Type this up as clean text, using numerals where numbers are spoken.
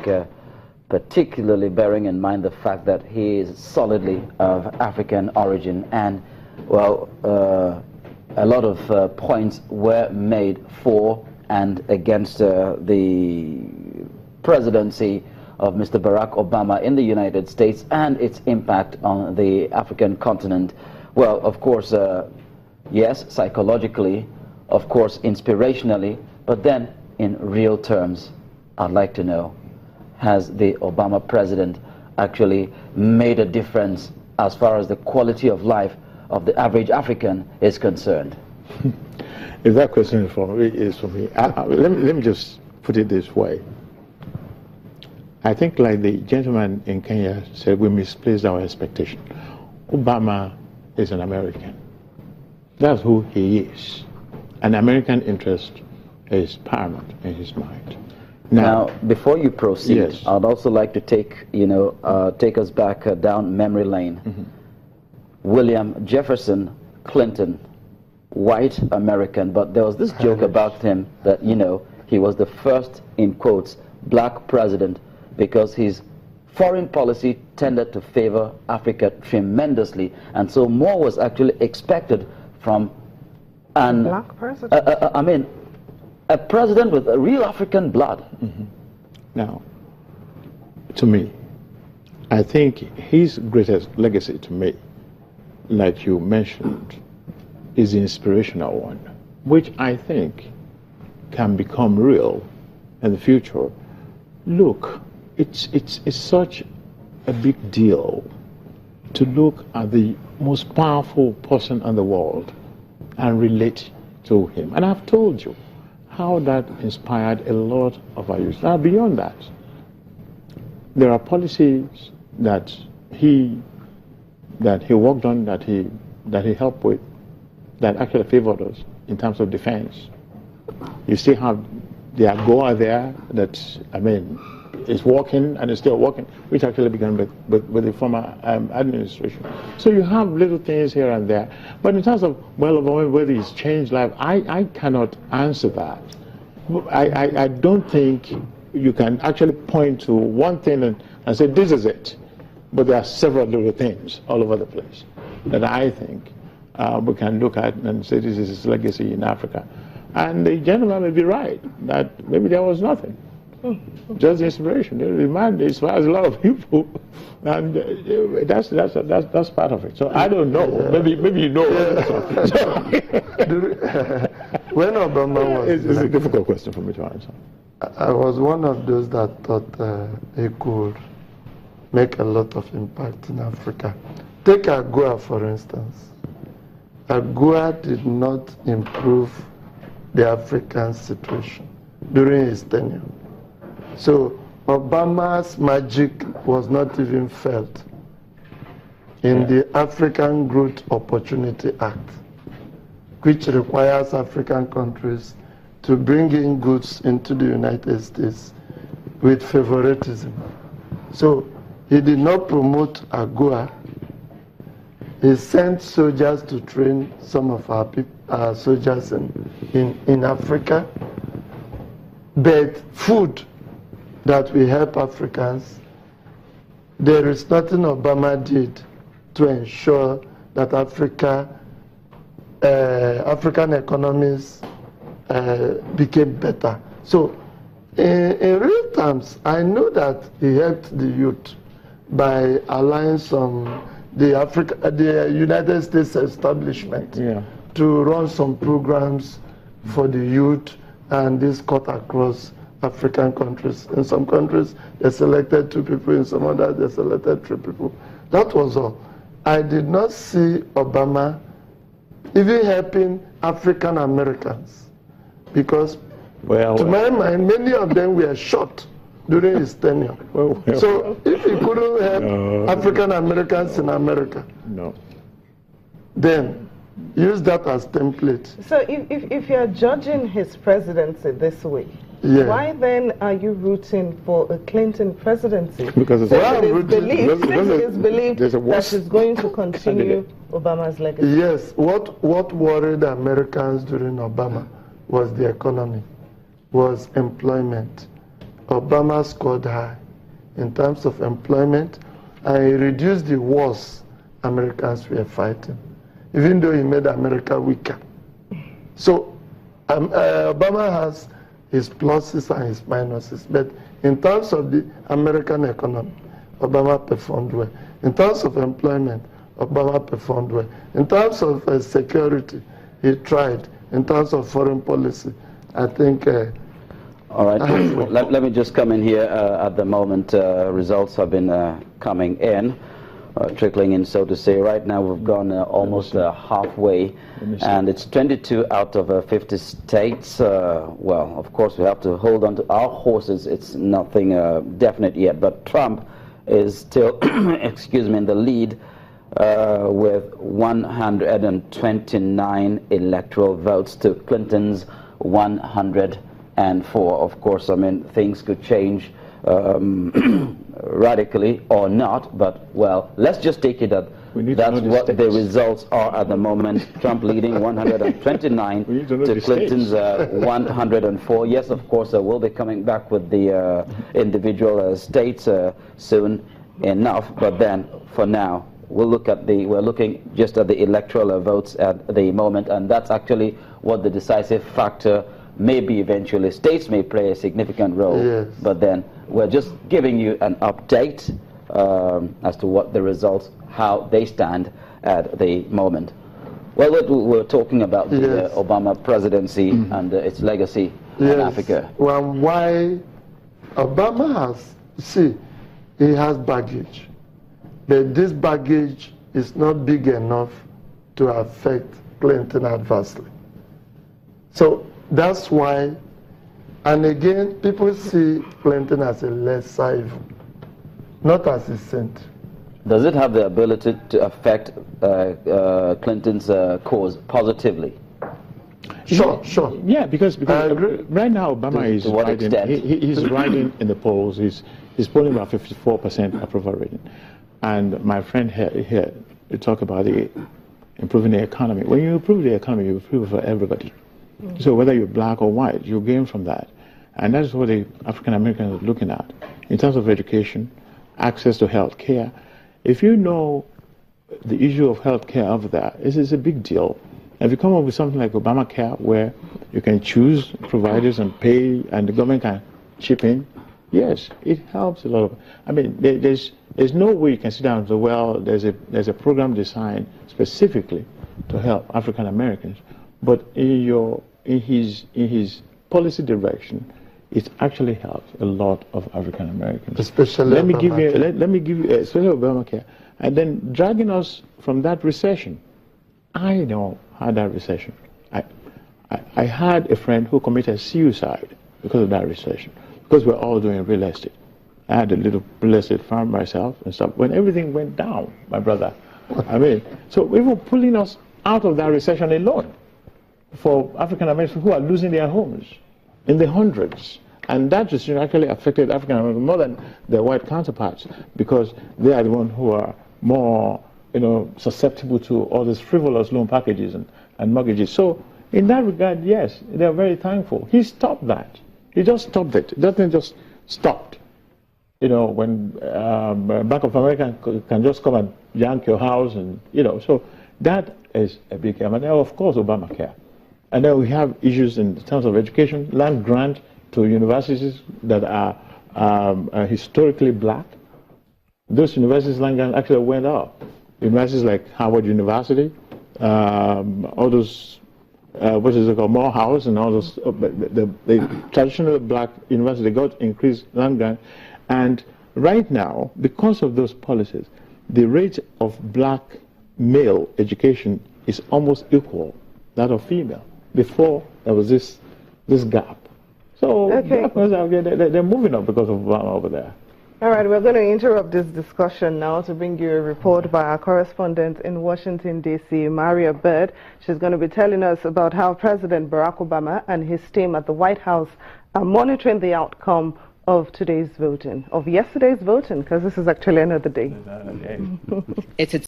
Africa, particularly bearing in mind the fact that he is solidly of African origin. And, well, a lot of points were made for and against the presidency of Mr. Barack Obama in the United States and its impact on the African continent. Well, of course, yes, psychologically, of course, inspirationally, but then in real terms, I'd like to know, has the Obama president actually made a difference as far as the quality of life of the average African is concerned? If that question is for me, let me just put it this way. I think, like the gentleman in Kenya said, we misplaced our expectation. Obama is an American. That's who he is. An American interest is paramount in his mind. Now, before you proceed, yes. I'd also like to take us back down memory lane. Mm-hmm. William Jefferson Clinton, white American, but there was this joke about him that, he was the first, in quotes, black president because his foreign policy tended to favor Africa tremendously, and so more was actually expected from an black president. A president with a real African blood. Mm-hmm. Now, to me, I think his greatest legacy to me, like you mentioned, is the inspirational one, which I think can become real in the future. Look, it's such a big deal to look at the most powerful person in the world and relate to him. And I've told you how that inspired a lot of our youth. Now, beyond that, there are policies that he worked on, that he helped with, that actually favored us in terms of defense. You still have the AGOA there that, is working and is still working, which actually began with the former administration. So you have little things here and there. But in terms of, whether it's changed life, I cannot answer that. I don't think you can actually point to one thing and say, this is it. But there are several little things all over the place that I think we can look at and say this is his legacy in Africa. And the gentleman may be right, that maybe there was nothing. Just inspiration. The man inspires a lot of people, and that's part of it. So I don't know. Maybe you know. When Obama was, it's a difficult question for me to answer. I was one of those that thought he could make a lot of impact in Africa. Take AGOA, for instance. AGOA did not improve the African situation during his tenure. So Obama's magic was not even felt in the African Growth Opportunity Act, which requires African countries to bring in goods into the United States with favoritism. So he did not promote AGOA. He sent soldiers to train some of our soldiers in Africa. But food that will help Africans, there is nothing Obama did to ensure that African economies became better. So in real terms, I know that he helped the youth by allowing the United States establishment to run some programs for the youth, and this cut across African countries. In some countries, they selected 2 people. In some others, they selected 3 people. That was all. I did not see Obama even helping African Americans, because to my mind, many of them were shot during his tenure. So if he couldn't help African Americans in America, then use that as template. So if you're judging his presidency this way, why then are you rooting for a Clinton presidency? Because it's believed that he's going to continue Obama's legacy. Yes, what worried Americans during Obama was the economy, was employment. Obama scored high in terms of employment, and he reduced the wars Americans were fighting, even though he made America weaker. So Obama has his pluses and his minuses, but in terms of the American economy, Obama performed well. In terms of employment, Obama performed well. In terms of security, he tried. In terms of foreign policy, I think... all right, let me just come in here. At the moment, results have been coming in, trickling in, so to say. Right now, we've gone almost halfway, and it's 22 out of 50 states. Well, of course, we have to hold on to our horses. It's nothing definite yet, but Trump is still, excuse me, in the lead with 129 electoral votes to Clinton's 104. Of course, I mean, things could change radically or not, but, well, let's just take it that that's what the results are at the moment. Trump leading 129 to Clinton's 104. Yes, of course, we'll be coming back with the individual states soon enough, but then, for now, we're looking just at the electoral votes at the moment, and that's actually what the decisive factor may be eventually. States may play a significant role, yes, but then we're just giving you an update as to what the results, how they stand at the moment. Well, we're talking about the Obama presidency and its legacy in Africa. Well, why Obama has, see, he has baggage. But this baggage is not big enough to affect Clinton adversely. So that's why, and again, people see Clinton as a lesser evil, not as a saint. Does it have the ability to affect Clinton's cause positively? Sure. Yeah, because right now Obama is riding. He's riding in the polls. He's polling about 54% approval rating. And my friend here you talk about improving the economy. When you improve the economy, you improve for everybody. So whether you're black or white, you gain from that. And that's what the African Americans are looking at. In terms of education, access to health care. If you know the issue of health care over there, this is a big deal. If you come up with something like Obamacare, where you can choose providers and pay, and the government can chip in, yes, it helps a lot of. I mean, there's no way you can sit down and say, well, there's a program designed specifically to help African Americans, but in his policy direction, it actually helps a lot of African Americans. Especially let me give you especially Obamacare, and then dragging us from that recession. I know how that recession. I had a friend who committed suicide because of that recession, because we're all doing real estate. I had a little real estate farm myself and stuff. When everything went down, my brother, I mean, so we were pulling us out of that recession alone for African Americans who are losing their homes in the hundreds. And that recession actually affected African Americans more than their white counterparts, because they are the ones who are more, susceptible to all these frivolous loan packages and mortgages. So in that regard, yes, they're very thankful. He stopped that. He just stopped it. It doesn't just stopped. When Bank of America can just come and yank your house, and so that is a big help. And then, of course, Obamacare. And then we have issues in terms of education, land grant to universities that are historically black. Those universities' land grant actually went up. Universities like Harvard University, all those, what is it called, Morehouse, and all those, the traditional black universities, they got increased land grant. And right now, because of those policies, the rate of black male education is almost equal that of female. Before, there was this gap. So they're moving up because of Obama over there. All right, we're going to interrupt this discussion now to bring you a report by our correspondent in Washington, D.C., Maria Bird. She's going to be telling us about how President Barack Obama and his team at the White House are monitoring the outcome of today's voting, of yesterday's voting, because this is actually another day. It's